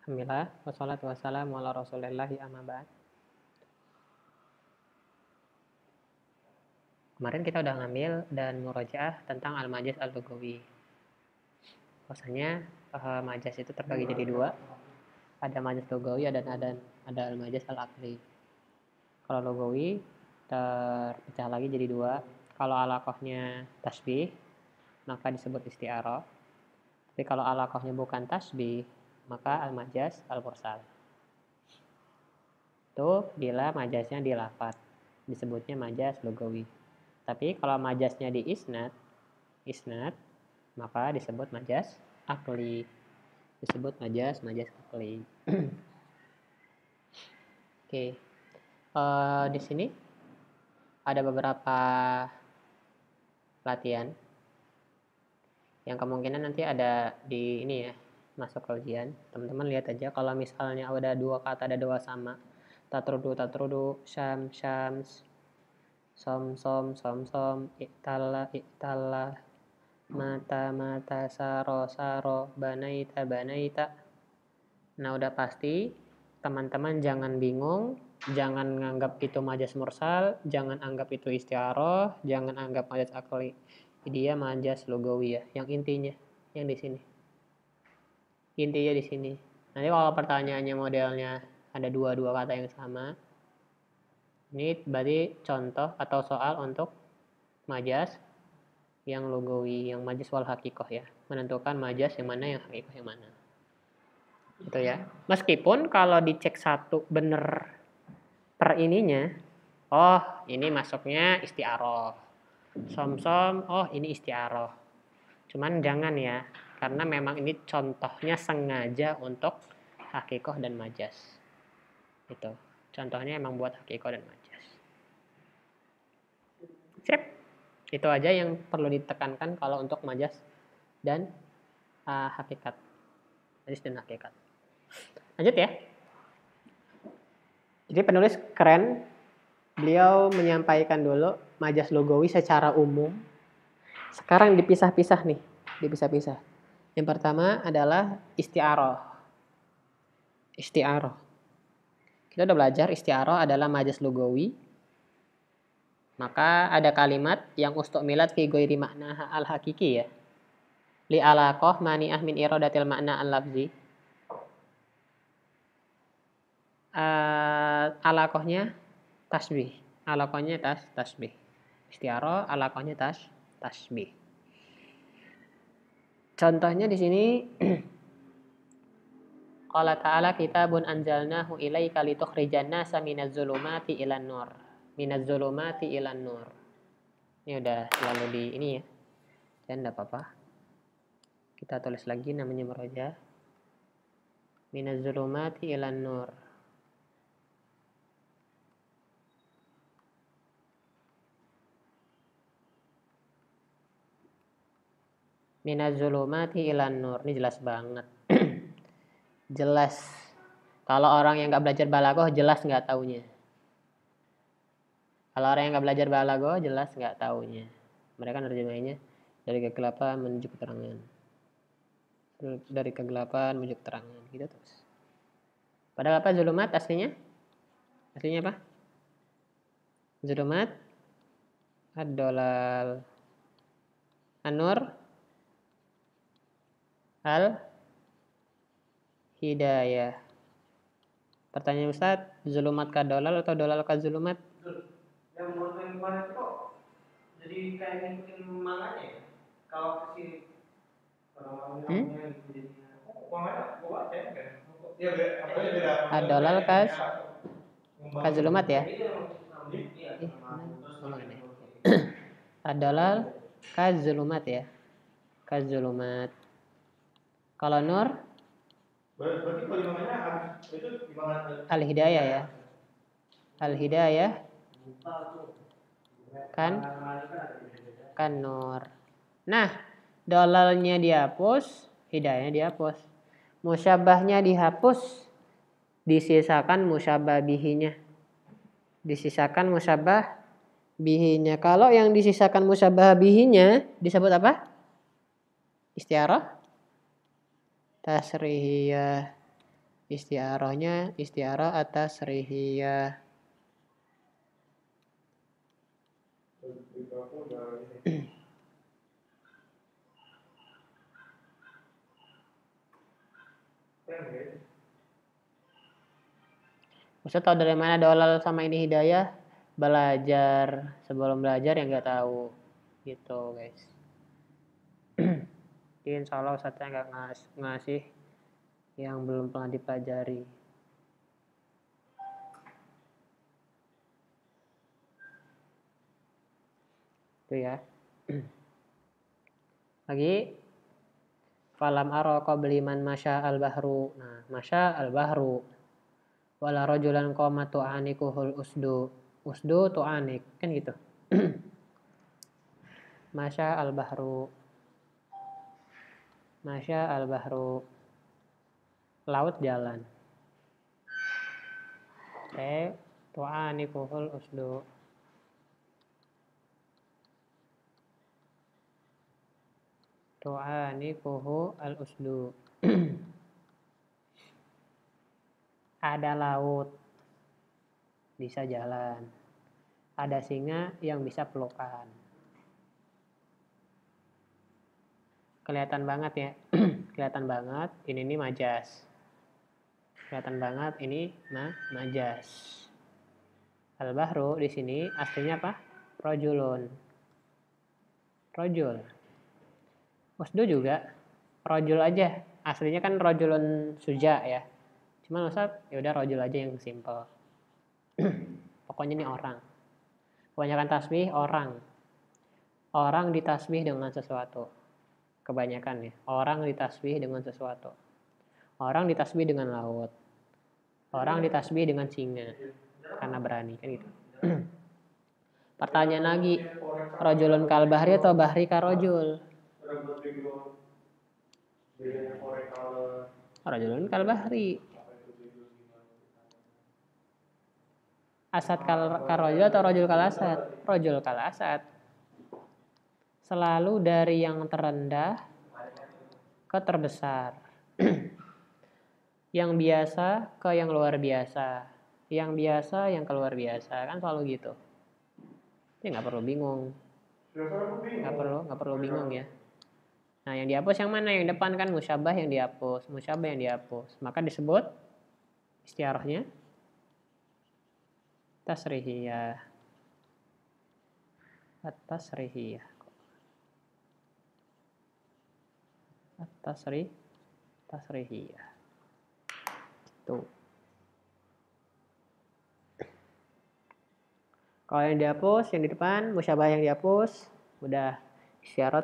Alhamdulillah, wassalatu wassalamu ala rasulillahi amma ba'd. Kemarin kita udah ngambil dan murojaah tentang al-majaz al-lughawi. Bahwasanya majaz itu terbagi jadi dua. Ada majaz lughawi ada al-majaz al-aqli. Kalau lughawi terpecah lagi jadi dua. Kalau alaqahnya tasbih, maka disebut isti'arah. Tapi kalau alaqahnya bukan tasbih, maka al-majaz al-mursal. Itu bila majaznya di lafadz, disebutnya majaz lughawi. Tapi kalau majaznya di isnad, maka disebut majaz akli. Disebut majaz akli. Oke. Di sini ada beberapa latihan yang kemungkinan nanti ada di ini ya, masuk ke ujian. Teman-teman lihat aja kalau misalnya ada dua kata, ada dua sama. Tatrudu, syams, som, iktala, mata, saro, banaita. Nah, udah pasti teman-teman jangan bingung, jangan nganggap itu majaz mursal, jangan anggap itu isti'arah, jangan anggap majaz akli. Dia majaz lughawi ya, yang intinya yang di sini. Intinya di sini. Nanti kalau pertanyaannya modelnya ada dua kata yang sama, ini berarti contoh atau soal untuk majaz yang lughawi, yang majaz wal hakikoh ya. Menentukan majaz yang mana, yang hakikoh yang mana. Itu ya. Meskipun kalau dicek satu bener per ininya, oh ini masuknya isti'arah. Som, oh ini isti'arah. Cuman jangan ya, karena memang ini contohnya sengaja untuk hakikoh dan majaz. Itu. Contohnya emang buat hakikoh dan majaz. Sip. Itu aja yang perlu ditekankan kalau untuk majaz dan hakikat. Majaz dan hakikat. Lanjut ya. Jadi penulis keren. Beliau menyampaikan dulu majaz lughawi secara umum. Sekarang dipisah-pisah nih. Dipisah-pisah. Yang pertama adalah isti'arah. Isti'arah. Kita udah belajar isti'arah adalah majaz lughawi. Maka ada kalimat yang ustu'milat fi ghairi makna al-hakiki ya. Li alaqah mani'ah min iradatil makna al-lafzi. Alaqahnya tasbih. Alaqahnya tasbih. Isti'arah alaqahnya tasbih. Contohnya di sini qala ta'ala kitabun anzalnahu ilaika litukhrijan nasa minaz zulumati ilan nur. Minaz zulumati ilan nur. Ini udah selalu di ini ya. Dan enggak apa-apa. Kita tulis lagi namanya murojaah. Minaz zulumati ilan nur. Minaz zulumati ilan nur. Ini jelas banget. Jelas. Kalau orang yang nggak belajar balaghah jelas nggak taunya. Kalau orang yang nggak belajar balaghah jelas nggak taunya. Mereka nerjemahinnya dari kegelapan menuju keterangan. Dari kegelapan menuju keterangan. Gitu terus. Padahal apa zulumat aslinya? Aslinya apa? Zulumat ad-dolal an-nur al-hidayah. Pertanyaan Ustaz, zulumat ka dolal atau dolal ka zulumat? Yang menurut yang kemarin itu kok jadi kayak ngikutin mananya ya? Kalau kesini orang-orangnya gitu jadinya. Uangnya gua baca ya kan? Iya beda. Ad-dolal ka zulumat ya? Ad-dolal ka zulumat ya? Ka zulumat. Kalau nur? Berarti kalau namanya itu gimana? Al-hidayah ya. Al-hidayah kan nur. Nah, dolalnya dihapus, hidayahnya dihapus. Musyabahnya dihapus, disisakan musyabah bihinya. Disisakan musyabah bihinya. Kalau yang disisakan musyabah bihinya disebut apa? Isti'arah tasrihiyah. Istiarahnya istiarah atas rihiyah. Ustaz tahu dari mana dolal sama ini hidayah? Belajar. Sebelum belajar yang nggak tahu. Gitu guys. Jadi insya Allah Ustaznya nggak ngasih yang belum pernah dipelajari. Itu ya. Lagi falam aro qabli man masya al-bahru. Nah, masya al-bahru. Wala rajulan qoma tu'anikuhul usdu. Usdu tu'anik. Kan gitu. Masya al-bahru. Masya al-bahru. Laut jalan. Oke. Tu'anikuhul usdu. Tu'anikuhu al-usdu. Ada laut, bisa jalan. Ada singa yang bisa pelukan. Kelihatan banget ya. Kelihatan banget. Ini nih majas. Kelihatan banget ini majas. Al-bahru di sini aslinya apa? Rojulun. Rojul. Usdu juga. Rojul aja. Aslinya kan rojulun suja ya. Cuman Ustaz ya udah rojul aja yang simple. Pokoknya ini orang. Kebanyakan tasbih orang. Orang ditasbih dengan sesuatu. Kebanyakan ya. Orang ditasbih dengan sesuatu. Orang ditasbih dengan laut. Orang ditasbih dengan singa. Karena berani kan gitu. Pertanyaan lagi. Rojulun kal bahri atau bahri ka rojul? Rojulun kal bahri. Asad kal rojul atau rojul kal asad? Rojul kal asad. Selalu dari yang terendah ke terbesar. Yang biasa ke yang luar biasa. Yang biasa yang keluar biasa. Kan selalu gitu. Ya nggak perlu bingung. Nggak perlu bingung ya. Nah yang dihapus yang mana? Yang depan kan musyabah yang dihapus. Musyabah yang dihapus. Maka disebut istiarahnya tasrihiyah. At-tasrihiyah. Tasrihiyah. Tuh. Kalau yang dihapus, yang di depan, musyabah yang dihapus, udah istiarah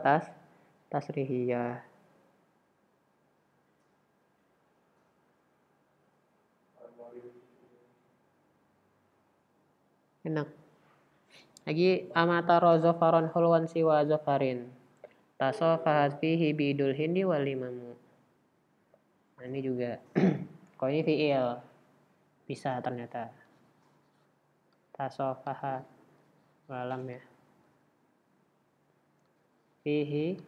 tasrihiyah. Enak. Lagi amata rozofaron hulwan siwa zofarin. Tasofahat fihi bidul hindi walimamu. Nah ini juga. Kalau ini fi'il. Bisa ternyata. Tasofahat. Walam ya. Fihi.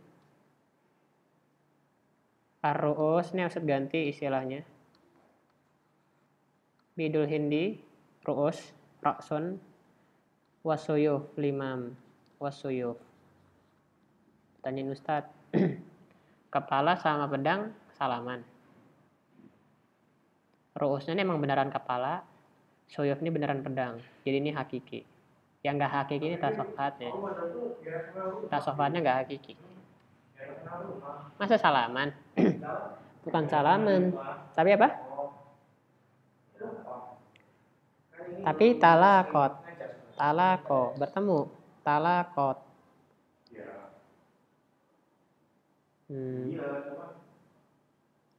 Ar-ru'us. Ini harus ganti istilahnya. Bidul hindi. Ru'us. Ra'sun. Wasuyuf. Limam. Wasuyuf. Tanyain Ustadz. Kepala sama pedang salaman. Ru'usnya ini emang beneran kepala. Suyuf ini beneran pedang. Jadi ini hakiki. Yang nggak hakiki ini tasofatnya. Tasofatnya nggak hakiki. Masa salaman? Bukan salaman. Tapi apa? Tapi talakot. Talako. Bertemu. Talakot.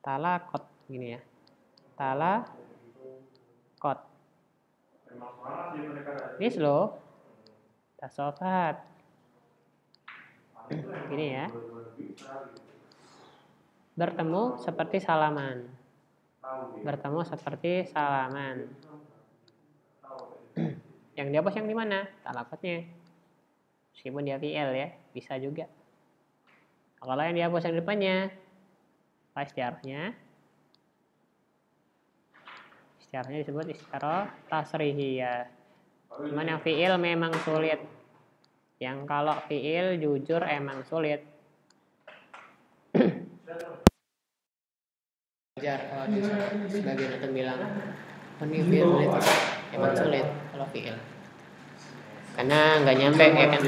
Talakot. Gini ya. Talakot. Ini slow. Tasofat. Gini ya. Bertemu seperti salaman. Bertemu seperti salaman. Yang dihapus yang di mana? Talakotnya. Meskipun dia fi'il ya, bisa juga. Kalau yang dihapus yang depannya, istiarahnya Istiarahnya disebut istiarah tasrihiyah. Cuman yang fiil memang sulit. Yang kalau fiil jujur emang sulit. Belajar sebagian itu bilang ini fiil sulit, emang sulit kalau fiil. Karena nggak nyampe ya kan.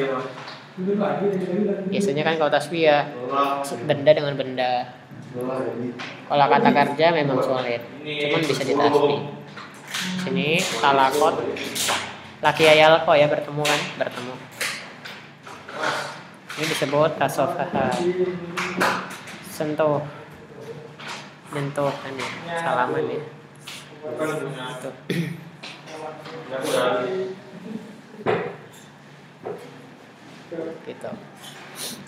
Biasanya kan kalau tasbih benda dengan benda. Kalau kata kerja memang sulit, cuman bisa ditasbih. Sini talakot, laki ayalko ya bertemu kan, bertemu. Ini disebut tasofaha, sentuh, nyentuh kan ya, salaman ya. Gitu.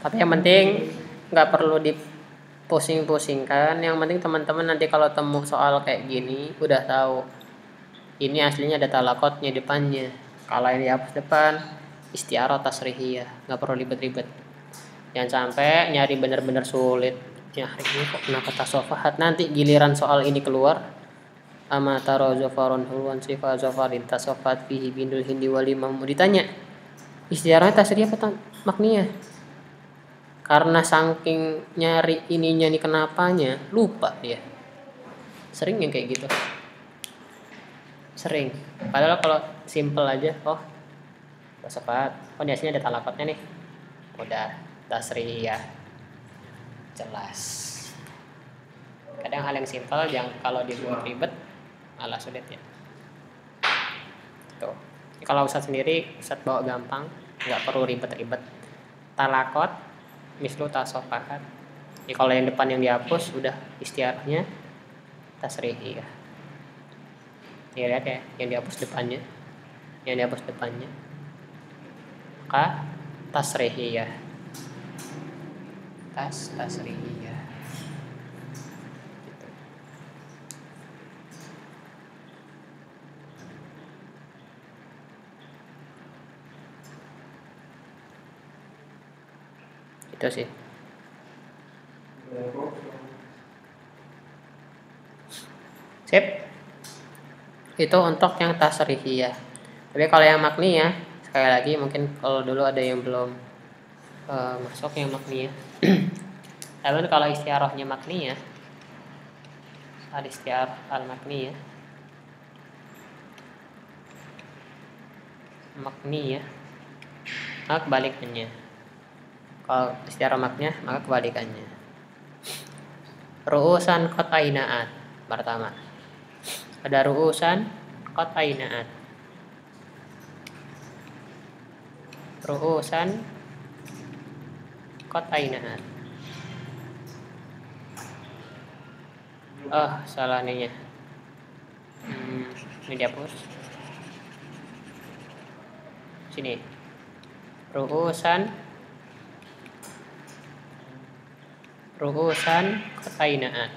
Tapi yang penting nggak perlu dipusing-pusingkan. Yang penting teman-teman nanti kalau temu soal kayak gini udah tahu ini aslinya ada talakotnya depannya. Kalau ini dihapus depan istiarah tasrihiyah, nggak perlu ribet-ribet. Jangan sampai nyari bener-bener sulit. Ya hari ini kok kenapa tasofahat, nanti giliran soal ini keluar ama taro zafaron hulwan sifa zafarin tasofat fihi bindul hindi walimam, ditanya istiarahnya tasrihiyah apa makniyah. Karena saking nyari ininya nih kenapanya lupa dia. Sering yang kayak gitu. Sering. Padahal kalau simple aja, oh tasofat, oh biasanya ada talakotnya nih. Udah tasrihiyah. Jelas. Kadang hal yang simple yang kalau dibuat ribet malah sulit ya. Tuh. Kalau Ustadz sendiri, Ustadz bawa gampang, nggak perlu ribet-ribet. Talakot, mislu tasofahat. Jadi kalau yang depan yang dihapus, udah istiarahnya tasrihiyah. Ya lihat ya, yang dihapus depannya, maka tasrihiyah. Tasrihiyah. Gitu. Itu sih. Sip. Itu untuk yang tasrihiyah. Tapi kalau yang makniyah, sekali lagi mungkin kalau dulu ada yang belum masuk yang makniyah. Tapi kalau istiarahnya makniyah, al-istiarah al-makniyah, maka kebalikannya. Kalau istiarah makniyah, maka kebalikannya. Ru'usan qat'ainaat pertama. Ada ru'usan qat'ainaat. Ru'usan qat'ainaat. Oh, salah nih ya. Ini dihapus. Sini. Ru'usan qat'ainaat.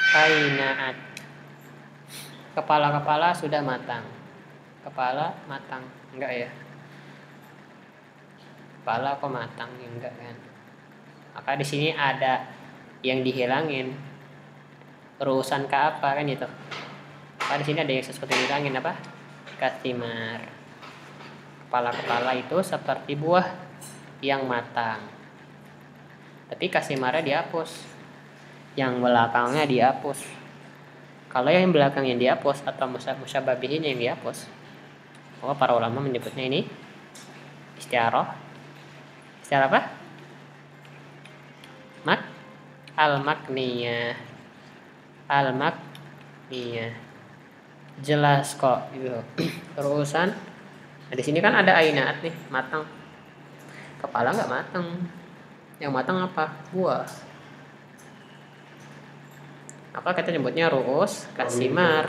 Qainaat. Kepala-kepala sudah matang. Kepala matang, enggak ya? Kepala kok matang, enggak kan? Maka di sini ada yang dihilangin. Ru'usan ke apa kan itu? Maka di sini ada yang sesuatu dihilangin apa? Kathimar. Kepala-kepala itu seperti buah yang matang. Tapi kasimarnya dihapus. Yang belakangnya dihapus. Kalau yang belakangnya dihapus atau musyababihin yang dihapus, para ulama menyebutnya ini istiarah. Istiarah apa? Al-makniyah. Al-makniyah. Jelas kok gitu. Terusan. Nah, di sini kan ada ainaat nih, matang. Kepala nggak matang. Yang matang apa? Buah. Apa kita nyebutnya ru'us kasimar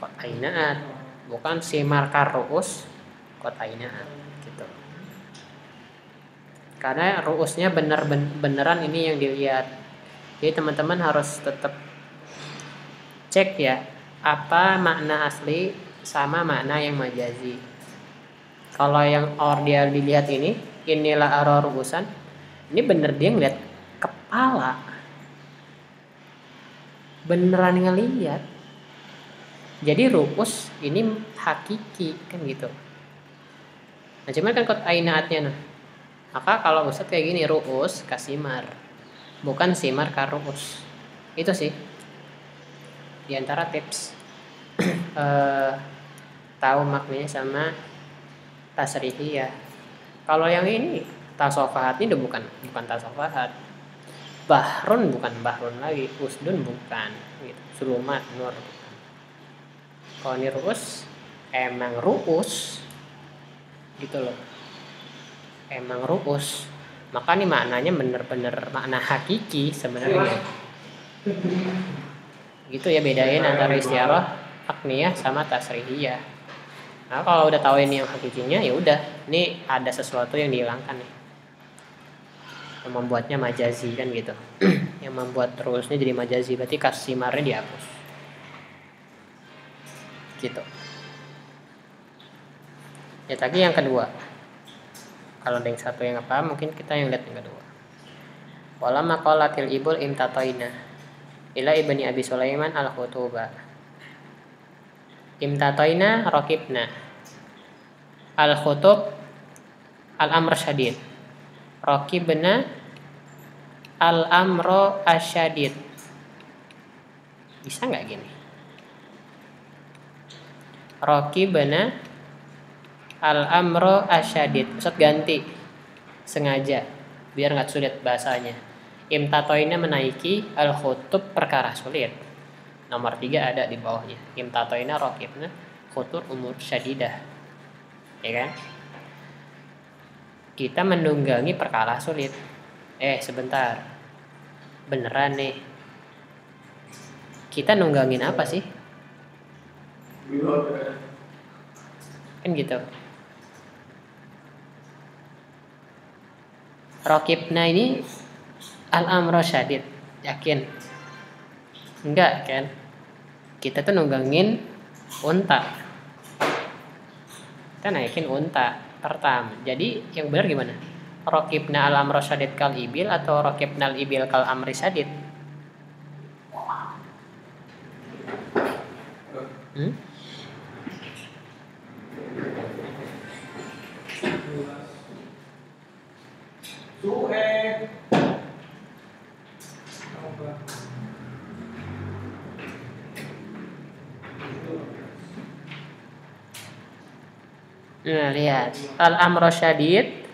qat'ainaat, bukan simar karru'us qat'ainaat gitu. Karena ru'usnya beneran ini yang dilihat. Jadi teman-teman harus tetap cek ya, apa makna asli sama makna yang majazi. Kalau yang dia dilihat ini, inilah arah ru'usan, ini bener dia ngeliat kepala. beneran ngelihat. Jadi ru'us ini hakiki kan gitu. Nah cuman kan kot ainaatnya nah. Maka kalau Ustadz kayak gini, ru'us kasimar, bukan simar ka ru'us. Itu sih di antara tips tahu maknanya sama tasrihiyah. Kalau yang ini tasofahat ini bukan tasofahat. Bahrun bukan bahrun lagi, usdun bukan gitu. Sulumat nur. Kalau ini ru'us emang ru'us gitu loh. Emang ru'us. Maka nih maknanya bener-bener makna hakiki sebenarnya. Gitu ya, bedain antara istiarah akniyah sama tasrihiyah. Nah, kalau udah tahu ini yang hakikinya, ya udah, ini ada sesuatu yang dihilangkan nih. Yang membuatnya majazi kan gitu. Yang membuat terusnya jadi majazi, berarti kasimarnya dihapus. Gitu. Ya tadi yang kedua. Kalau ada yang satu yang apa, mungkin kita yang lihat yang kedua. Wala maqalatil ibul imtataina ila ibni Abi Sulaiman al-khutuba. Imtataina rakibna. Al-khutub al-amr syadid. Rakibna al-amro asyadid. Bisa nggak gini? Rakibna al-amro asyadid. Ustaz ganti sengaja biar nggak sulit bahasanya. Imtatoina menaiki, al-khutub perkara sulit. Nomor 3 ada di bawahnya. Imtatoina rakibna khutur umur syadidah. Ya kan? Kita menunggangi perkara sulit. Sebentar. Beneran nih. Kita nunggangin apa sih? Kan gitu. Rakibna ini al-amro syadid. Yakin? Enggak kan? Kita tuh nunggangin unta. Kita naikin unta pertama. Jadi yang benar gimana? Rakibna al-amro syadid kal ibil atau rakibna al-ibil kal amri syadid? Nah, lihat. Al-amro syadid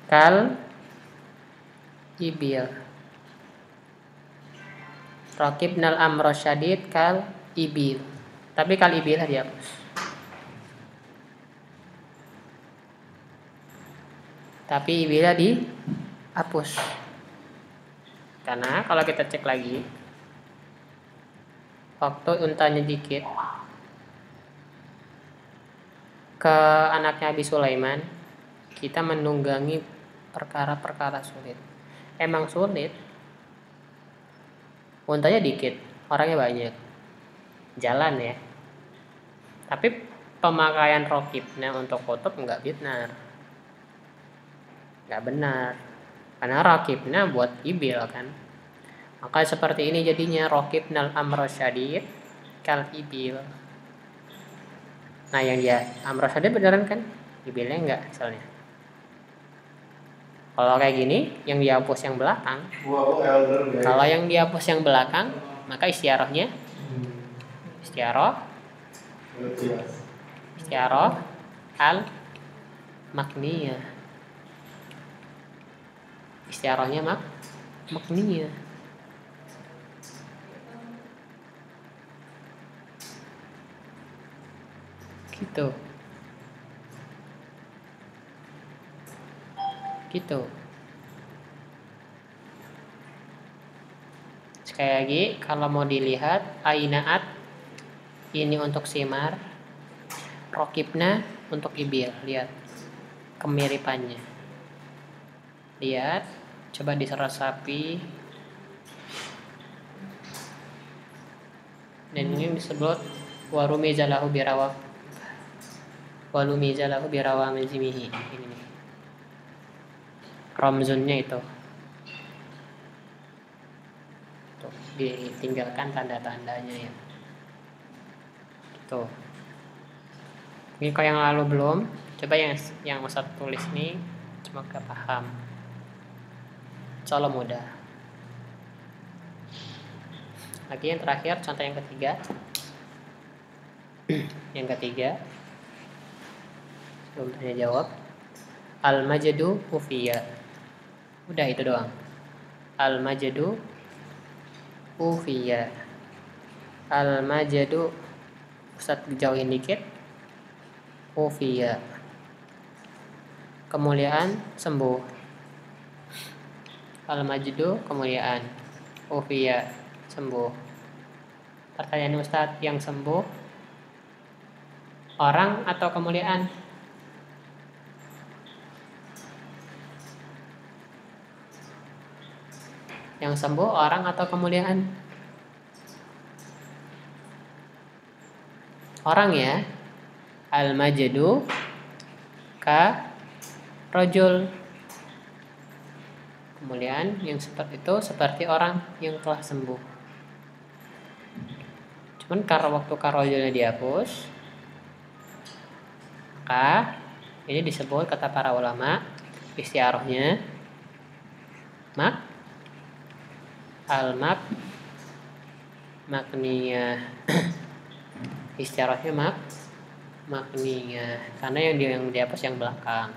kal ibil. Rakibnal amro syadid kal ibil. Tapi kal ibil dihapus. Tapi ibilnya dihapus. Karena kalau kita cek lagi, waktu untanya dikit ke anaknya Abi Sulaiman, kita menunggangi perkara-perkara sulit. Emang sulit. Untanya dikit, orangnya banyak. Jalan ya. Tapi pemakaian rokibnya untuk khutub enggak benar. Enggak benar. Karena rokibnya buat ibil kan. Maka seperti ini jadinya rokibnal amro syadid kal ibil. Nah yang dia amro syadid beneran kan? Ibilnya enggak misalnya. Kalau kayak gini, yang dihapus yang belakang. Kalau yang dihapus yang belakang, maka istiarahnya istiarah al makniyah. Istiarahnya makniyah. Gitu. Sekali lagi, kalau mau dilihat ainaat ini untuk simar, rokibna untuk ibil. Lihat kemiripannya. Lihat, coba diresapi. Dan ini disebut warumizalahu birawa. Walumizalahu birawa mizimihi. Ini nih. Ramzunnya itu. Tuh. ditinggalkan tanda-tandanya ya. Gitu. Ini kalau yang lalu belum, coba yang Ustaz tulis nih, semoga paham. Insyaallah mudah. Lagi yang terakhir, contoh yang ketiga. Yang ketiga, sebelum tanya jawab, al-majdu ufiya. Udah itu doang. Al-majdu ufiya. Al-majdu, Ustaz jauhin dikit. Ufiya. Kemuliaan sembuh. Al-majdu kemuliaan. Ufiya sembuh. Pertanyaan Ustaz, yang sembuh orang atau kemuliaan? Yang sembuh orang atau kemuliaan? Orang ya. Al-majdu ka rojul. Kemuliaan yang seperti itu seperti orang yang telah sembuh. Cuman karena waktu karojulnya dihapus, maka ini disebut kata para ulama istiarahnya al-mak makniyah. Istiarahnya makniyah karena yang dihapus yang belakang.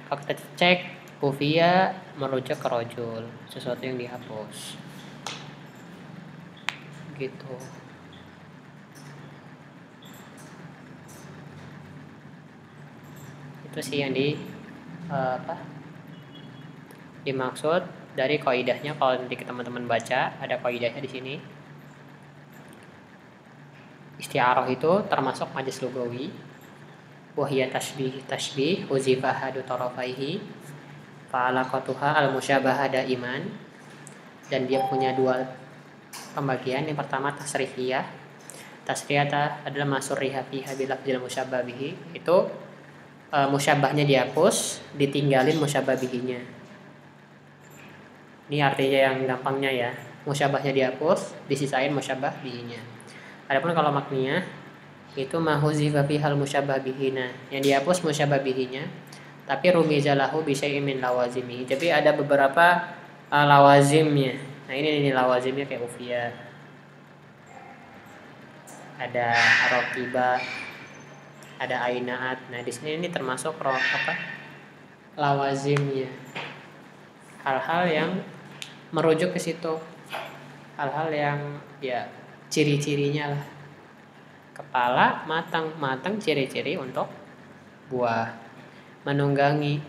Kalau kita cek ufiya merujuk ke rojul, sesuatu yang dihapus. Gitu. Itu sih yang dimaksud dari qaidahnya. Kalau nanti teman-teman baca ada qaidahnya di sini. Isti'arah itu termasuk majaz lugawi. Wahya tashbih uzifa hadu tarafaihi fa'alaqatuha al-musyabahah daiman. Dan dia punya dua pembagian. Yang pertama tasrihiyah. Tasrihiyah adalah masurriha fiha bilafzil musyabah bihi. Itu musyabahnya dihapus, ditinggalin musyabah bihinya. Ini artinya yang gampangnya ya. Musyabahnya dihapus, disisain musyabah bihinya. Adapun kalau makniyah itu mahuzifa fihal musyabah bihina, yang dihapus musyabah bihinya, tapi rumizalahu bi syai'in min lawazimi. Jadi ada beberapa lawazimnya. Nah ini lawazimnya kayak ufiya. Ada raqiba, ada ainaat. Nah di sini ini termasuk lawazimnya. Hal-hal yang merujuk ke situ. Hal-hal yang ya ciri-cirinya lah. Kepala matang ciri-ciri untuk buah. Menunggangi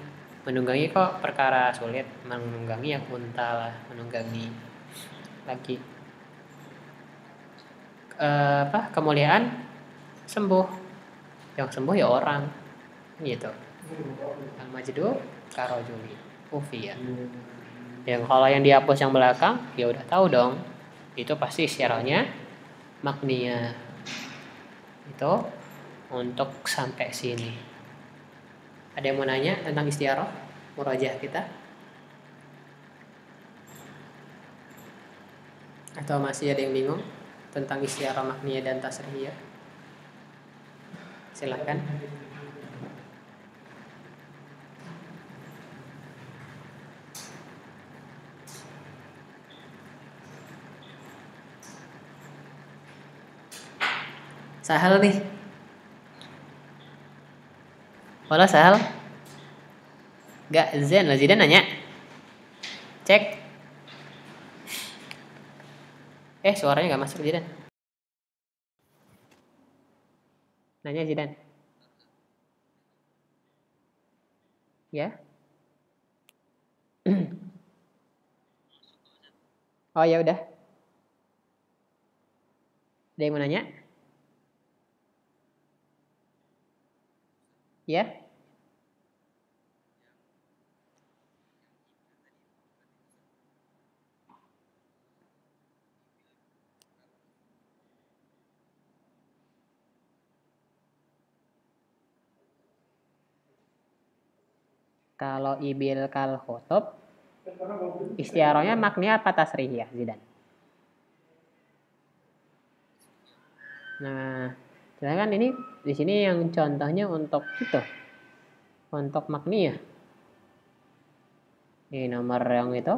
kok perkara sulit. Menunggangi yang unta lah, menunggangi. Lagi kemuliaan sembuh. Yang sembuh ya orang. Gitu. Al-majdu karojuli ufiya. Yang kalau yang dihapus yang belakang ya udah tahu dong. Itu pasti istiarahnya makniyah. Itu untuk sampai sini. Ada yang mau nanya tentang istiarah murajah kita? Atau masih ada yang bingung tentang istiarah makniyah dan tasrihiyah? Silakan. Sahal nih. Wala Sahal? Gak Zen lah, Zidan nanya. Cek. Suaranya gak masuk Zidan. Nanya Zidan. Ya. Oh ya udah. Ada yang mau nanya? Ya. Kalau ibil kal khutub, istiarahnya makniyah apa tasrihiyah Zidan? Nah, sedangkan ini di sini yang contohnya untuk itu, untuk makniyah. Ini nomor yang itu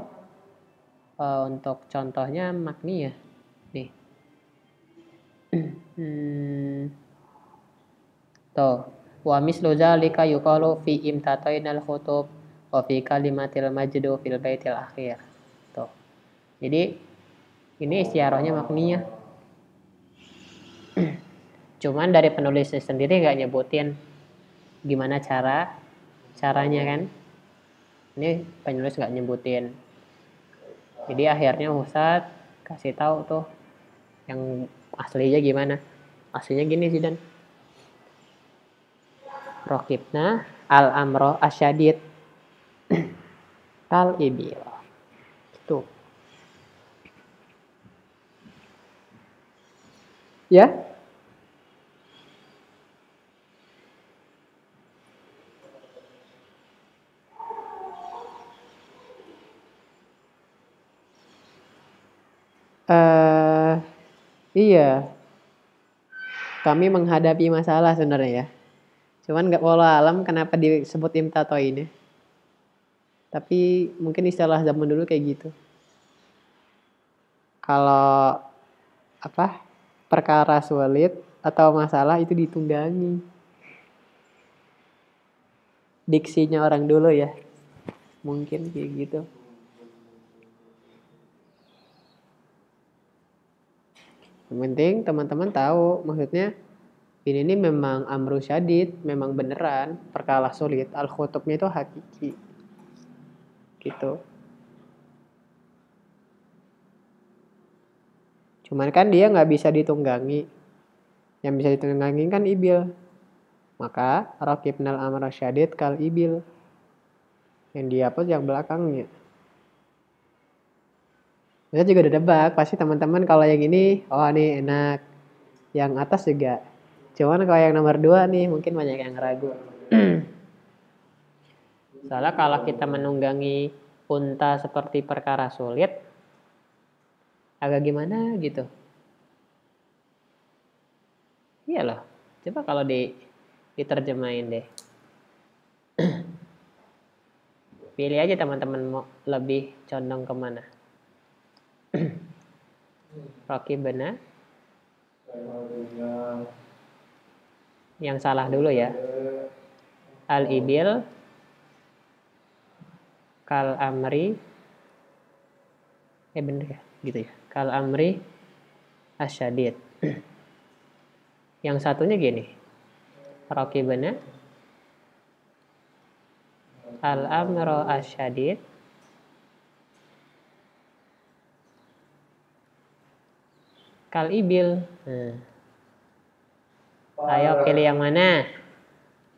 untuk contohnya makniyah. Nih. Tuh, wa mislu zalika yuqalu fi imtatainal khutub wa fi kalimatil majdu fil baitil akhir. Tuh. Jadi ini istiarahnya makniyah. Cuman dari penulisnya sendiri nggak nyebutin gimana caranya kan. Ini penulis nggak nyebutin. Jadi akhirnya Ustadz kasih tahu tuh yang aslinya gimana. Aslinya gini sih dan Rokibna al-amro asyadid kal ibil. Tuh. Ya. Iya. Kami menghadapi masalah sebenarnya ya. Cuman nggak wallah alam kenapa disebut imtato ini. Tapi mungkin istilah zaman dulu kayak gitu. Kalau apa perkara sulit atau masalah itu ditunggangi. Diksinya orang dulu ya. Mungkin kayak gitu. Yang penting teman-teman tahu maksudnya ini nih memang amru syadid, memang beneran perkara sulit. Al-khutubnya itu hakiki. Gitu. Cuman kan dia nggak bisa ditunggangi. Yang bisa ditunggangi kan ibil. Maka raqibnal amra syadid kal ibil. Yang dihapus yang belakangnya. Saya juga udah debak, pasti teman-teman kalau yang ini, oh ini enak. Yang atas juga. Cuman kalau yang nomor 2 nih mungkin banyak yang ragu. Soalnya kalau kita menunggangi unta seperti perkara sulit, agak gimana gitu. Iya loh, coba kalau diterjemahin deh. Pilih aja teman-teman mau lebih condong kemana. Rocky benar. Yang salah dulu ya. Al-ibil kal amri bener ya gitu ya. Kal amri asyadid. Yang satunya gini. Rocky benar. Al-amru asyadid kal ibil. Ayo pilih yang mana?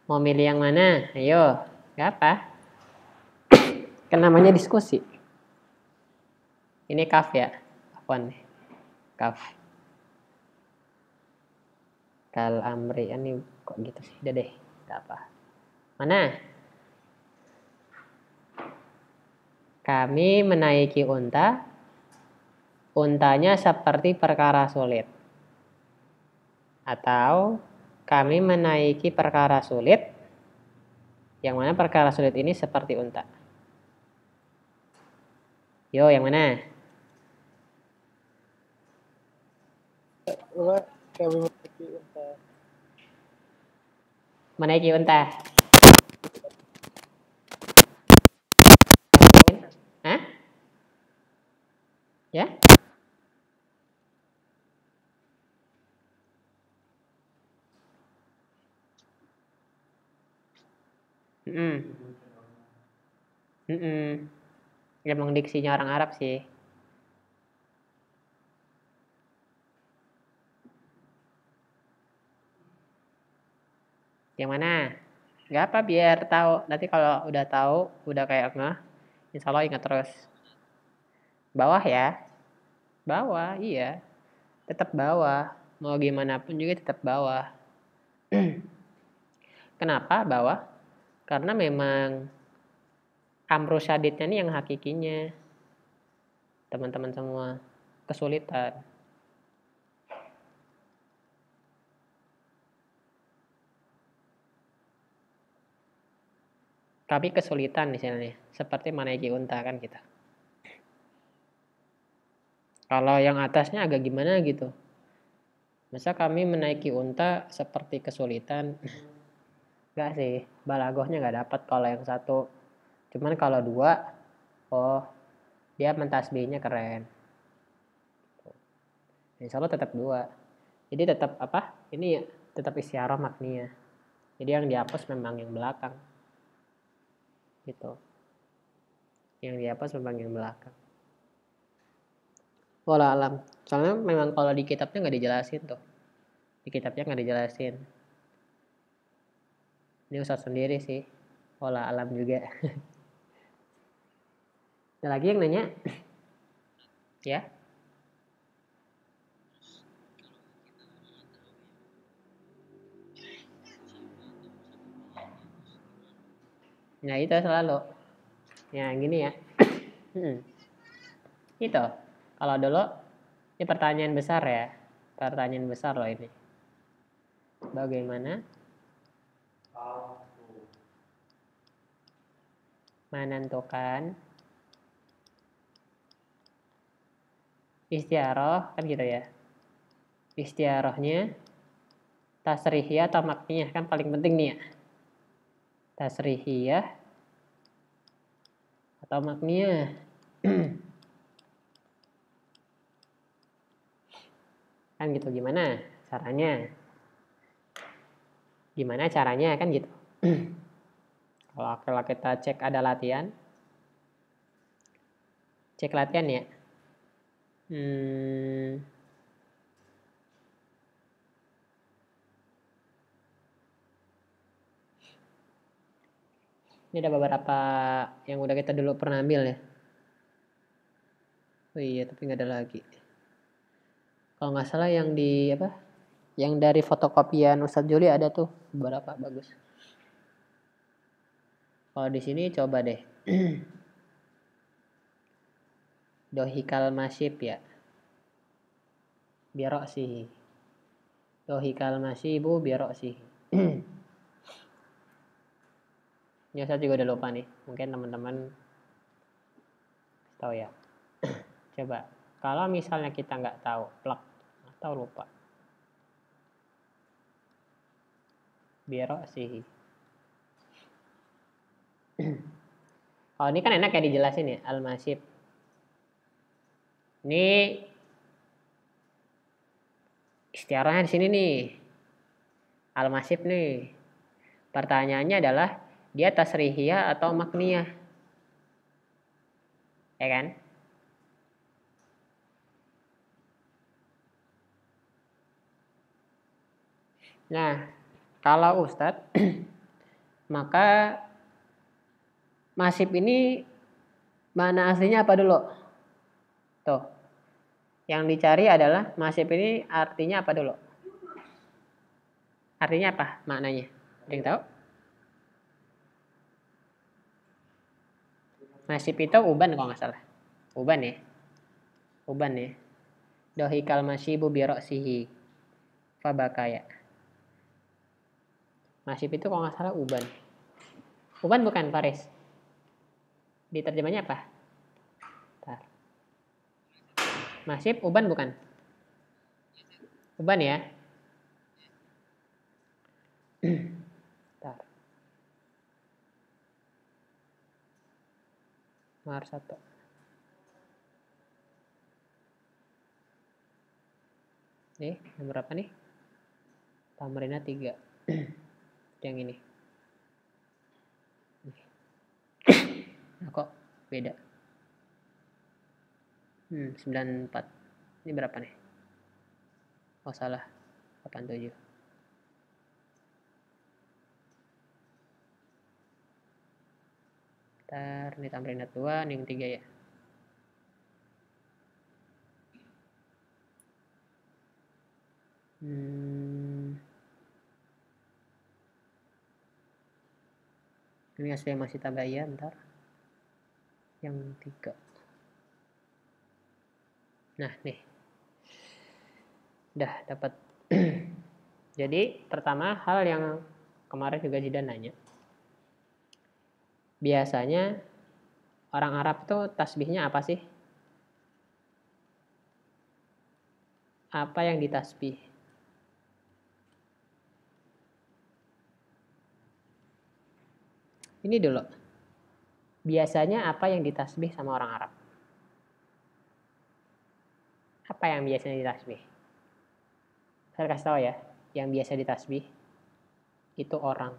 Mau milih yang mana? Ayo. Gak apa. Kan namanya diskusi. Ini kaf ya. Apaan nih? Kaf. Kal amri. Ini kok gitu sih? Udah deh. Gak apa. Mana? Kami menaiki unta. Untanya seperti perkara sulit. Atau kami menaiki perkara sulit. Yang mana perkara sulit ini seperti unta. Yo, yang mana? Kami menaiki unta. Menaiki unta. Hah? Ya? Emang diksinya orang Arab sih. Yang mana? Gak apa biar tahu. Nanti kalau udah tahu, udah kayak nggak, insya Allah ingat terus. Bawah ya. Bawah, iya. Tetap bawah. Mau gimana pun juga tetap bawah. Kenapa bawah? Karena memang amru syadidnya nih yang hakikinya. Teman-teman semua. Kesulitan. Tapi kesulitan misalnya, seperti menaiki unta kan kita. Kalau yang atasnya agak gimana gitu. Masa kami menaiki unta seperti kesulitan? Enggak sih, balagohnya nggak dapat kalau yang satu. Cuman kalau dua, oh dia mentasbihnya keren. Insya Allah tetap dua. Jadi tetap apa? Ini ya, tetap istiarah makninya. Jadi yang dihapus memang yang belakang. Gitu. Yang dihapus memang yang belakang. Wallah alam. Soalnya memang kalau di kitabnya nggak dijelasin tuh. Di kitabnya nggak dijelasin. Ini Ustadz sendiri sih. Wallah alam juga. Ada lagi yang nanya? Ya. Nah itu selalu. Ya gini ya. Itu. Kalau dulu, ini pertanyaan besar ya. Pertanyaan besar loh ini. Bagaimana menentukan istiaroh kan gitu ya. Istiarohnya tasrihiyah atau makniyah kan paling penting nih ya. Tasrihiyah atau makniyah. Kan gitu gimana caranya? Gimana caranya kan gitu. Kalau kita cek ada latihan. Cek latihan ya. Ini ada beberapa yang udah kita dulu pernah ambil ya. Oh iya, tapi nggak ada lagi. Kalau nggak salah yang di apa? Yang dari fotokopian Ustadz Juli ada tuh beberapa bagus. Kalau di sini coba deh. Dohikal masyib ya. Biarok sih. Dohikal masyibu biarok sih. Ya saya juga udah lupa nih. Mungkin teman-teman tahu ya. Coba. Kalau misalnya kita nggak tahu, plak atau lupa. Biarok sih. Oh ini kan enak ya dijelasin ya. Al-masyib. Ini istiarahnya di sini nih. Al-masyib nih. Pertanyaannya adalah dia tasrihiyah atau makniyah? Ya kan? Nah, kalau Ustadz, maka masyib ini mana aslinya apa dulu? Tuh. Yang dicari adalah masyib ini artinya apa dulu? Artinya apa maknanya? Ada yang tahu? Masyib itu uban kalau nggak salah. Uban ya? Uban ya? Dohikal masyibu biroksihi fabakaya. Masyib itu kalau nggak salah uban. Uban bukan Faris? Diterjemahnya apa? Bentar. Masyib uban bukan? Uban ya? Bentar. Nomor 1. Nih, nomor berapa nih? Tamrinah 3. Yang ini. Nah, kok beda? 94. Ini berapa nih? Oh, salah. 87. Ntar, ini tamrinah 2, ini yang 3 ya. Ini asli masih tabayyan, ntar. Yang 3. Nah, nih. Udah dapat. Jadi, pertama hal yang kemarin juga Zidan nanya. Biasanya orang Arab itu tasbihnya apa sih? Apa yang ditasbih? Ini dulu. Biasanya apa yang ditasbih sama orang Arab? Apa yang biasanya ditasbih? Saya kasih tahu ya. Yang biasa ditasbih itu orang.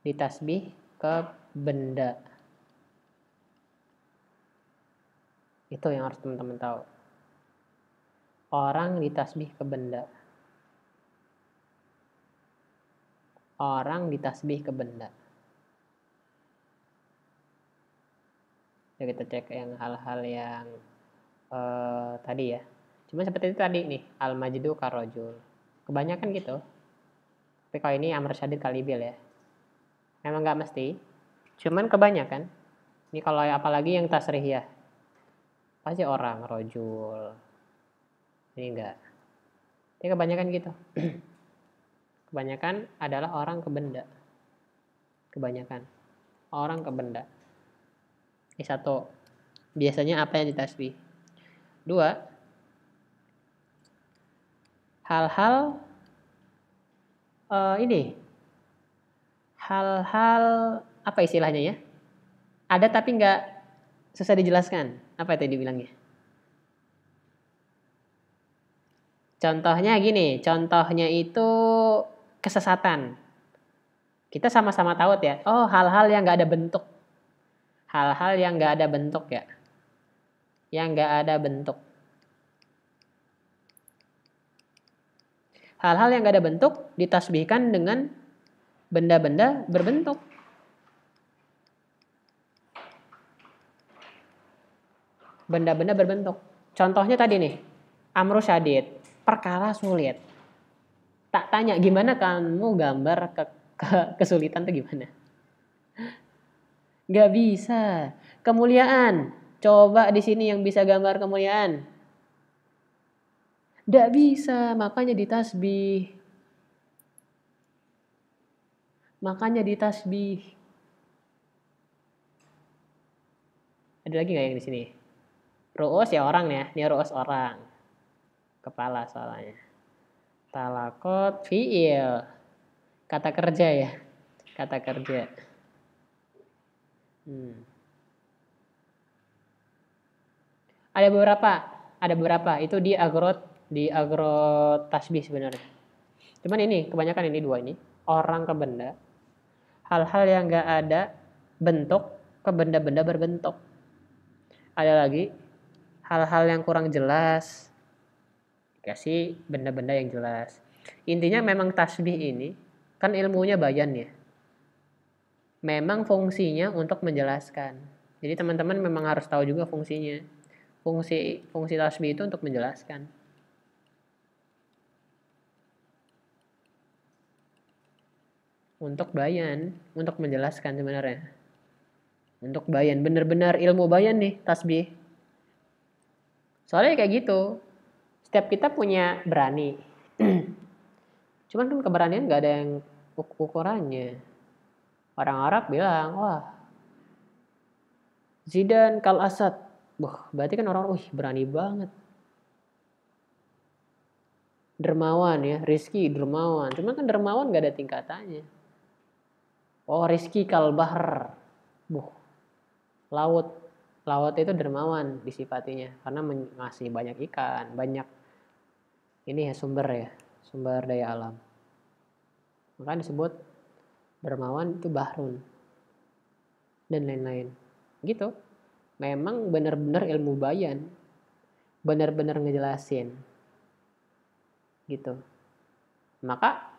Ditasbih ke benda. Itu yang harus teman-teman tahu. Orang ditasbih ke benda. Orang ditasbih ke benda. Ya kita cek yang hal-hal yang tadi ya. Cuma seperti itu tadi nih, al-majdu karojul. Kebanyakan gitu. Tapi kalau ini Amr Syadid Kalibil ya. Memang nggak mesti. Cuman kebanyakan. Ini kalau apalagi yang tasrih ya. Pasti orang, rojul. Ini enggak. Ini kebanyakan gitu. Kebanyakan adalah orang ke benda. Kebanyakan. Orang ke benda. Ini satu. Biasanya apa yang ditasbih? Dua. Hal-hal ini. Hal-hal apa istilahnya ya? Ada tapi nggak susah dijelaskan. Apa itu dibilangnya? Contohnya gini. Contohnya itu kesesatan. Kita sama-sama tahu ya. Oh, hal-hal yang nggak ada bentuk. Hal-hal yang nggak ada bentuk ya. Yang nggak ada bentuk. Hal-hal yang nggak ada bentuk ditasbihkan dengan benda-benda berbentuk. Benda-benda berbentuk. Contohnya tadi nih. Amru Syadid. Perkara sulit. Tak tanya gimana kamu gambar kesulitan tuh gimana? Gak bisa. Kemuliaan. Coba di sini yang bisa gambar kemuliaan. Gak bisa, makanya ditasbih. Makanya ditasbih. Ada lagi gak yang di sini? Ru'us ya orang ya. Ini ru'us orang. Kepala soalnya. Talakot fi'il. Kata kerja ya. Kata kerja. Ada beberapa. Itu di agrot tasbih sebenarnya. Cuman ini kebanyakan ini dua ini. Orang ke benda. Hal-hal yang gak ada bentuk ke benda-benda berbentuk. Ada lagi hal-hal yang kurang jelas. Kasih benda-benda yang jelas. Intinya memang tasbih ini kan ilmunya bayan ya. Memang fungsinya untuk menjelaskan. Jadi teman-teman memang harus tahu juga fungsinya. Fungsi tasbih itu untuk menjelaskan. Untuk bayan, untuk menjelaskan sebenarnya. Untuk bayan, benar-benar ilmu bayan nih tasbih. Soalnya kayak gitu. Setiap kita punya berani. Cuman kan keberanian gak ada yang ukurannya. Orang Arab bilang, wah Zidane kal Asad. Berarti kan orang, berani banget. Dermawan ya, Rizky dermawan. Cuman kan dermawan gak ada tingkatannya. Oh Rizky kal Bahr. Laut itu dermawan disifatinya. Karena ngasih banyak ikan, banyak ini ya sumber daya alam. Maka disebut dermawan itu bahrun. Dan lain-lain. Gitu. Memang benar-benar ilmu bayan. Benar-benar ngejelasin. Gitu. Maka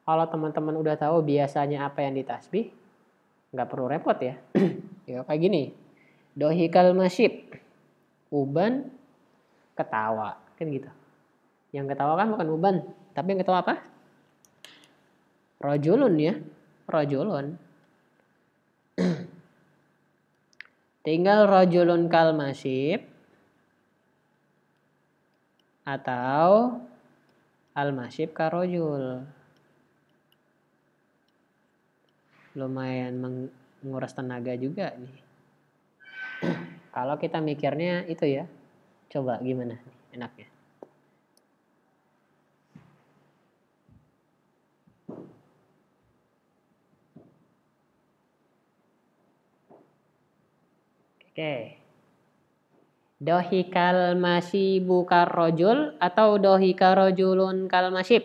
kalau teman-teman udah tahu biasanya apa yang ditasbih, nggak perlu repot ya. Ya kayak gini. Dohikal masyib. Uban ketawa. Kan gitu. Yang ketawa kan bukan uban. Tapi yang ketawa apa? Rajulun ya. Rajulun. Tinggal rajulun kal masyib. Atau al masyib karojul. lumayan menguras tenaga juga nih. Kalau kita mikirnya itu ya, coba gimana nih enaknya? Oke. Dohikal masyibu karrojul atau dohika rojulun kal masyib?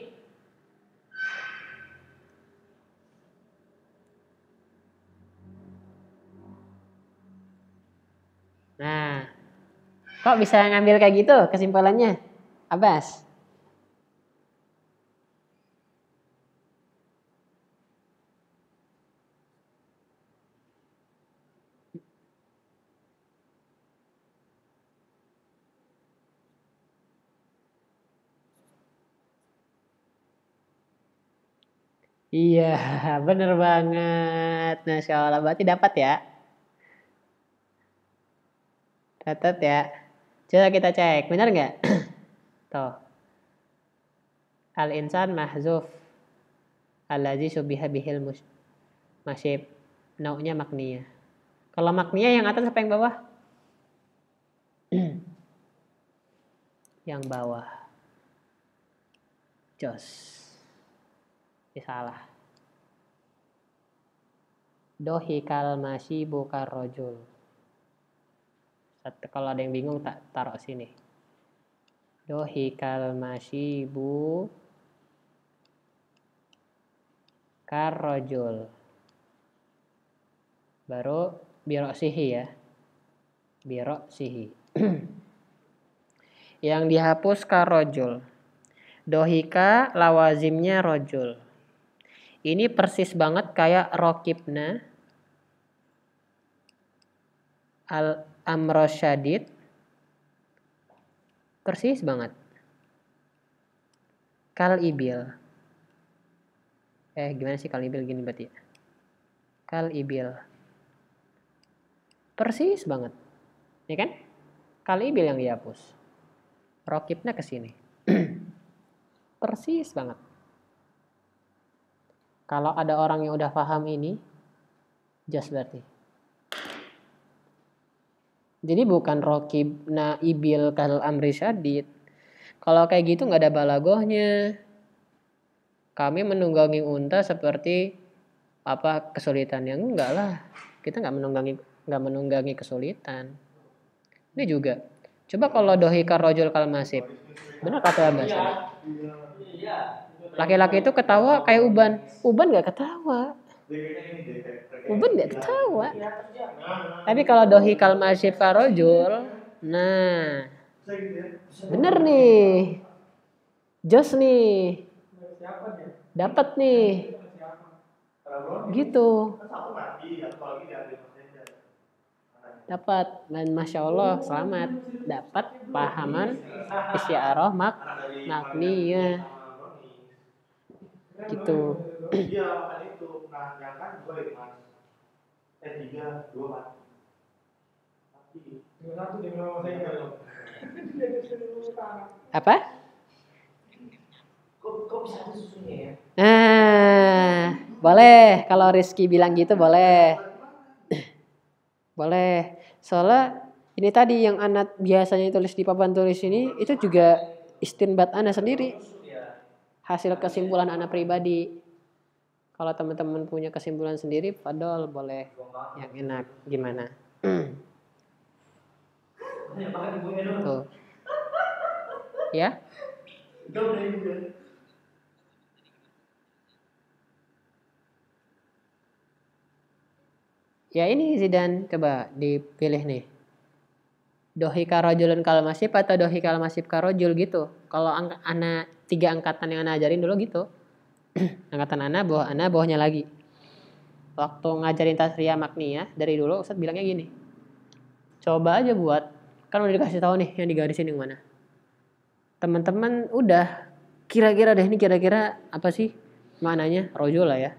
Nah, kok bisa ngambil kayak gitu kesimpulannya? Abbas? Iya, bener banget. Masya Allah, berarti dapat ya? Dapat ya? Coba kita cek, bener nggak? Tuh, al-insan mahzuf allazi subiha bihil masyib. Nau'nya makniyah. Kalau makniyah yang atas apa yang bawah? Yang bawah. Jos. Ini salah. Dohikal masyibu karrojul. Kalau ada yang bingung tak taruh sini. Dohikal masyibu karrojul. Baru biroksihi ya. Biroksihi. Yang dihapus karrojul. Dohika lawazimnya rojul. Ini persis banget kayak rokibna al-amro syadid. Persis banget. Kal ibil. Gimana sih kal ibil gini berarti ya? Kal ibil. Persis banget. Ya kan? Kal ibil yang dihapus. Rokibnya ke sini. Persis banget. Kalau ada orang yang udah paham ini, just berarti. Jadi bukan rokibna ibil kal amri syadid. Kalau kayak gitu nggak ada balagohnya. Kami menunggangi unta seperti apa kesulitan yang enggak lah. Kita nggak menunggangi kesulitan. Ini juga. Coba kalau dohika rojul kal masib. Benar kata Abbas. Laki-laki itu ketawa kayak uban. Uban nggak ketawa. Uban nggak ketawa. Tapi kalau dohikal masib karojul, nah, bener nih. Jos nih. Dapat nih. Gitu. Dapat. Dan Masya Allah selamat. Dapat pahaman istiaroh makniyah. Gitu. Iya, kan itu. Nah, yang kan 2 ya, Mas. 3, 2 kan. Apa? Kok bisa ada susunya ya? Nah, boleh. Kalau Rizky bilang gitu boleh. Boleh. Soalnya ini tadi yang anak biasanya tulis di papan tulis ini, itu juga istinbat anak sendiri. Hasil kesimpulan anak pribadi. Kalau teman-teman punya kesimpulan sendiri, padahal boleh yang enak. Gimana? Tuh. Ya? Ya ini Zidan, coba dipilih nih. Dohika rojulun kal masib atau dohika masib karojul gitu. Kalau anak 3 angkatan yang anak ajarin dulu gitu. Angkatan anak, bawahnya lagi. Waktu ngajarin tasriyah makniyah dari dulu Ustadz bilangnya gini. Coba aja buat, kan udah dikasih tahu nih yang digarisin yang mana. Teman-teman udah kira-kira deh ini kira-kira apa sih maknanya rojul lah ya.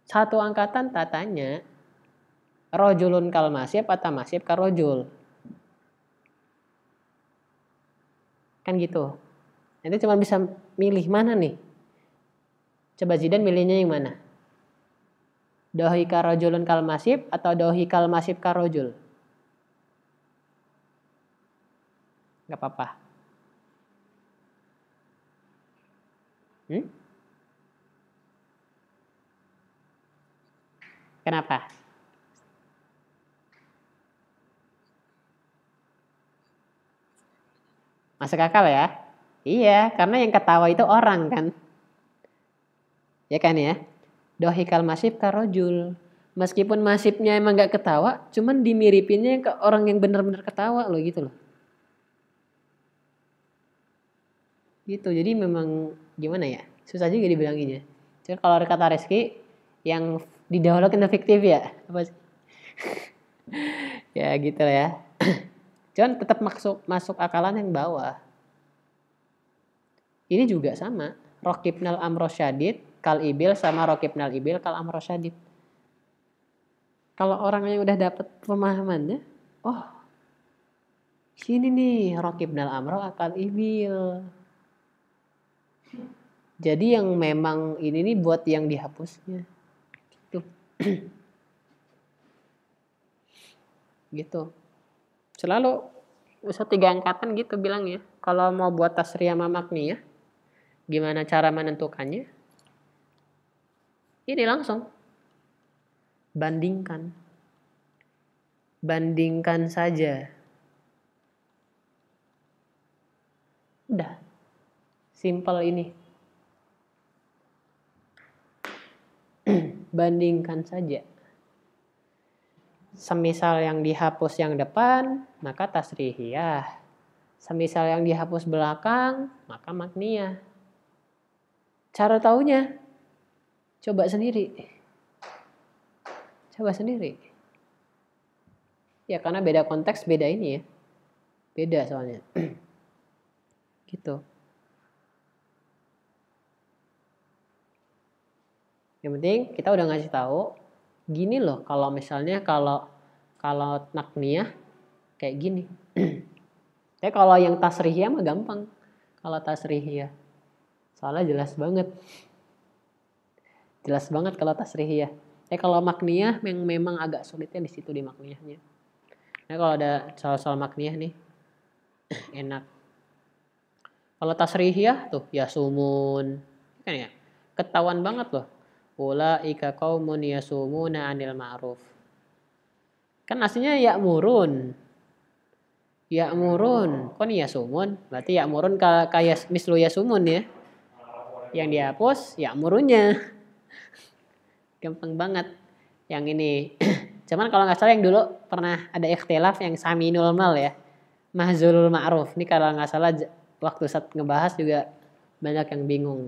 Satu angkatan tatanya rojulun kal masib atau masib kal rojul. Kan gitu. Nanti cuma bisa milih mana nih. Coba Zidan milihnya yang mana? Dohika rajulun kal masib atau dohikal masib kal rajul? Gak apa-apa. Kenapa? Masuk akal ya? Iya, karena yang ketawa itu orang kan. Ya kan ya? Dohikal masib kal rajul. Meskipun masibnya emang gak ketawa, cuman dimiripinnya ke orang yang benar-benar ketawa loh gitu loh. Gitu, jadi memang gimana ya? Susah juga dibilanginnya. Cuma kalau kata Reski, yang didahulukan kena fiktif ya? Apa sih? Ya gitu lah ya. Cuman tetap masuk akalan yang bawah. Ini juga sama. Rokibnal amro syadid kal ibil sama rokibnal ibil kal amro syadid. Kalau orang yang udah dapet pemahamannya, oh sini nih rokibnal amro akal ibil. Jadi yang memang ini nih buat yang dihapusnya. Gitu. Gitu. Selalu usah 3 angkatan gitu bilang ya. Kalau mau buat tasriyah sama makniyah, gimana cara menentukannya? Ini langsung. Bandingkan. Bandingkan saja. Udah. Simple ini. Bandingkan saja. Semisal yang dihapus yang depan, maka tasrihiyah. Semisal yang dihapus belakang, maka makniyah. Cara taunya, coba sendiri. Coba sendiri. Ya karena beda konteks, beda ini ya. Beda soalnya. Gitu. Yang penting kita udah ngasih tahu gini loh kalau misalnya kalau nakniyah kayak gini. Tapi kalau yang tasrihiyah mah gampang. Kalau tasrihiyah. Soalnya jelas banget. Jelas banget kalau tasrihiyah. Kalau makniyah yang memang agak sulitnya di situ di makniyahnya. Nah kalau ada soal makniyah nih enak. Kalau tasrihiyah tuh ya sumun. Kan ya? Ketahuan banget loh. Ulaika qaumun yasumuna 'anil ma'ruf. Kan aslinya ya'murun. Ya'murun. Kok nih yasumun? Berarti ya'murun kayak mislu yasumun ya. Yang dihapus ya'murunnya. Gampang banget. Yang ini. Cuman kalau nggak salah yang dulu pernah ada ikhtilaf yang saminul mal ya. Mahzulul ma'ruf. Ini kalau nggak salah waktu saat ngebahas juga banyak yang bingung.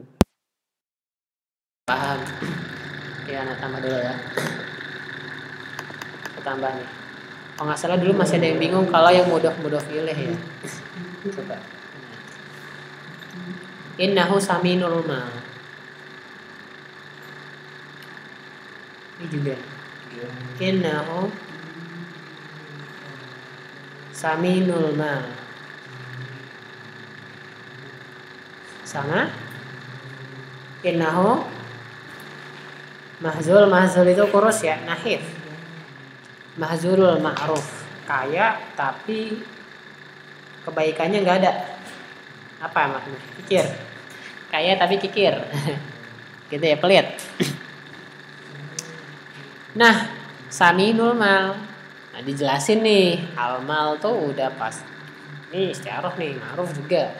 Paham? Ya, nah tambah dulu ya. Tambah nih. Kalau nggak salah dulu masih ada yang bingung kalau yang mudah pilih ya. Coba. Innahu saminul mal. Ini juga. Innahu saminul mal. Sama? Innahu mahzul itu kurus ya, nahif. Mahzulul ma'ruf, kaya tapi kebaikannya nggak ada. Apa maknanya? Kikir. Kaya tapi kikir. Gitu ya, pelit. Nah, saminul mal. Nah, dijelasin nih, al-mal tuh udah pas. Nih istiaroh nih, ma'ruf juga.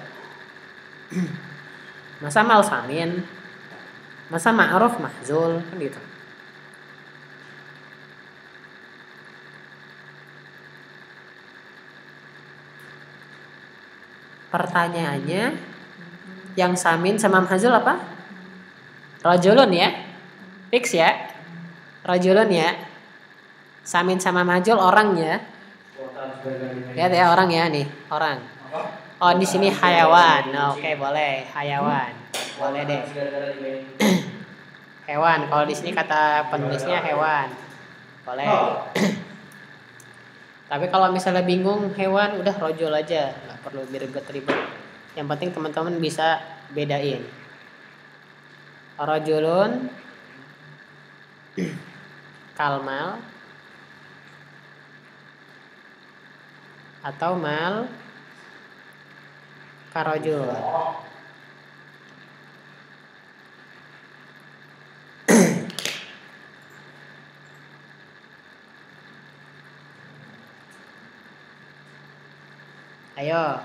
Masa mal samin? Masa ma'ruf mahzul? Kan gitu. Pertanyaannya, yang samin sama mahzul apa? Rajulun ya? Fix ya? Rajulun ya? Samin sama mahzul orangnya. Lihat ya orang ya nih, orang. Oh di sini hayawan. Oke, boleh hayawan. Boleh deh. Hewan. Kalau di sini kata penulisnya hewan. Boleh. Tapi kalau misalnya bingung hewan, udah rojul aja, nggak perlu ribet-ribet. Yang penting teman-teman bisa bedain. Rojulun kalmal atau mal karojul. Ayo.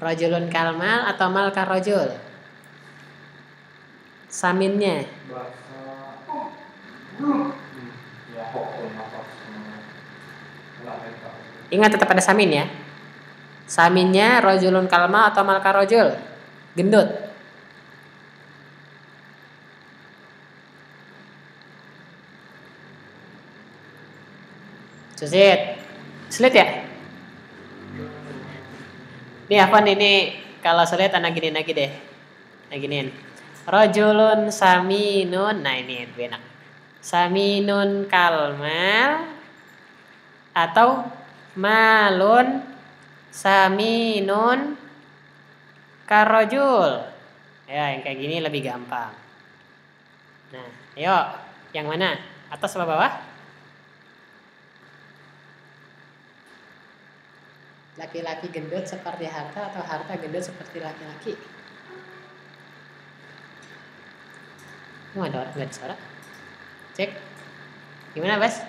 Rojulun kalmal atau mal karojul? Saminnya. Ingat tetap ada samin ya. Saminnya rojulun kalmal atau mal karojul? Gendut. Sulit ya? Ini apa nih? Ini kalau sulit anak gini lagi deh. Nah giniin. Rojulun saminun. Nah ini enak. Saminun kalmal atau malun saminun karojul. Ya yang kayak gini lebih gampang. Nah ayo yang mana? Atas apa bawah? Laki-laki gendut seperti harta atau harta gendut seperti laki-laki? Ada orang nggak ada suara? Cek. Gimana Bas?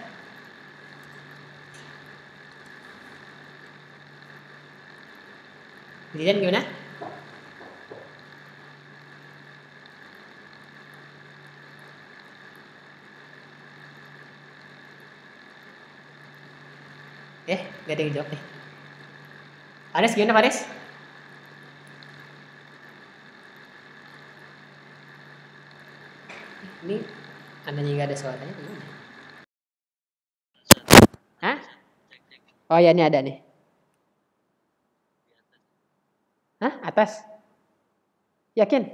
Dian gimana? Gak ada yang jawab nih. Aris gimana Faris? Ini andanya nggak ada suaranya gimana? Hah? Oh ya ini ada nih. Hah? Atas? Yakin?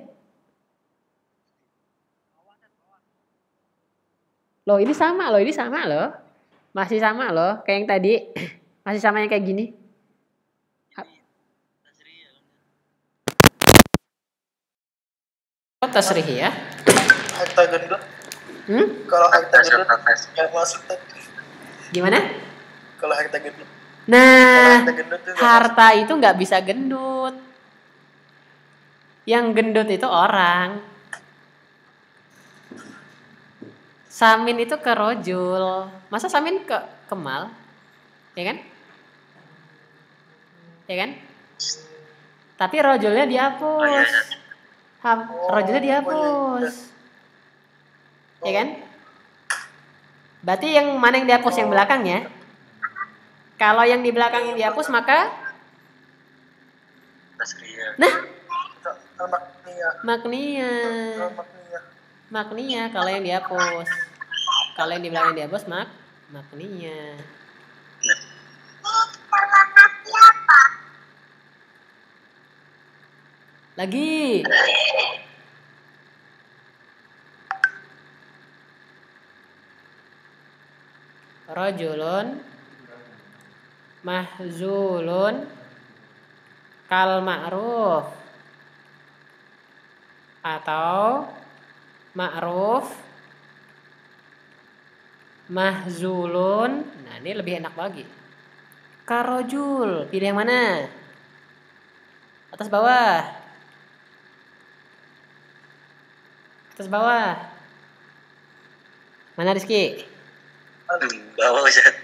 Loh ini sama loh. Masih sama loh kayak yang tadi. Masih sama yang kayak gini. Oh tasrih ya? Harta gendut. Kalau harta gendut nggak masuk tadi. Gimana? Kalau harta gendut. Nah, harta itu nggak bisa gendut. Yang gendut itu orang. Samin itu ke rojul. Masa samin ke kemal? Ya kan? Ya kan? Tapi rojulnya dihapus. Rojulnya dihapus. Ya kan? Berarti yang mana yang dihapus? Yang belakangnya? Kalau yang di belakang yang dihapus maka? Nah? Maknia kalau yang dihapus. Kalau yang di belakang yang dihapus maknia. Lagi. Rojulun mahzulun kal ma'ruf atau ma'ruf mahzulun. Nah ini lebih enak lagi. Karojul, pilih yang mana? Atas bawah. Atas bawah. Mana Rizky? Bawah Ustaz.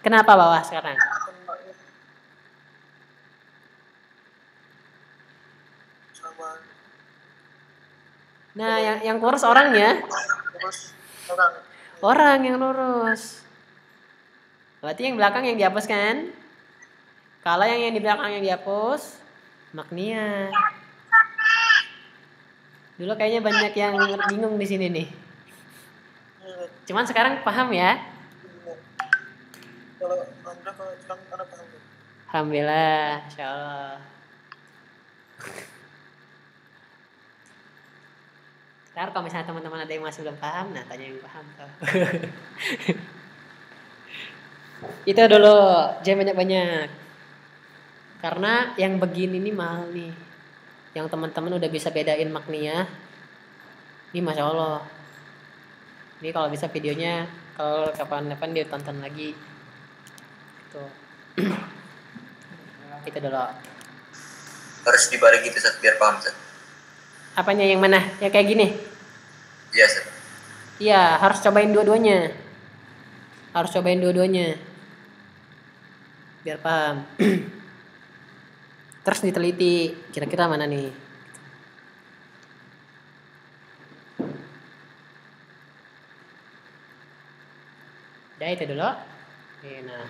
Kenapa bawah sekarang? Nah yang kurus orangnya. Orang yang lurus. Berarti yang belakang yang dihapus kan? Kalau yang di belakang yang dihapus, maknia. Dulu kayaknya banyak yang bingung di sini nih. Cuman sekarang paham ya? Alhamdulillah, insyaallah. Ntar kalau misalnya teman-teman ada yang masih belum paham, nah tanya yang paham tuh. Itu dulu, jangan banyak-banyak. Karena yang begini nih mahal nih. Yang teman-teman udah bisa bedain maknia. Ini Masya Allah. Ini kalau bisa videonya kalau kapan-kapan dia tonton lagi. Tuh. Itu dulu. Harus dibalik gitu Ustaz, biar paham Ustaz. Apanya yang mana? Ya kayak gini. Iya Ustaz. Iya, harus cobain dua-duanya. Harus cobain dua-duanya. Biar paham. Terus diteliti kira-kira mana nih. Udah itu dulu. Nah,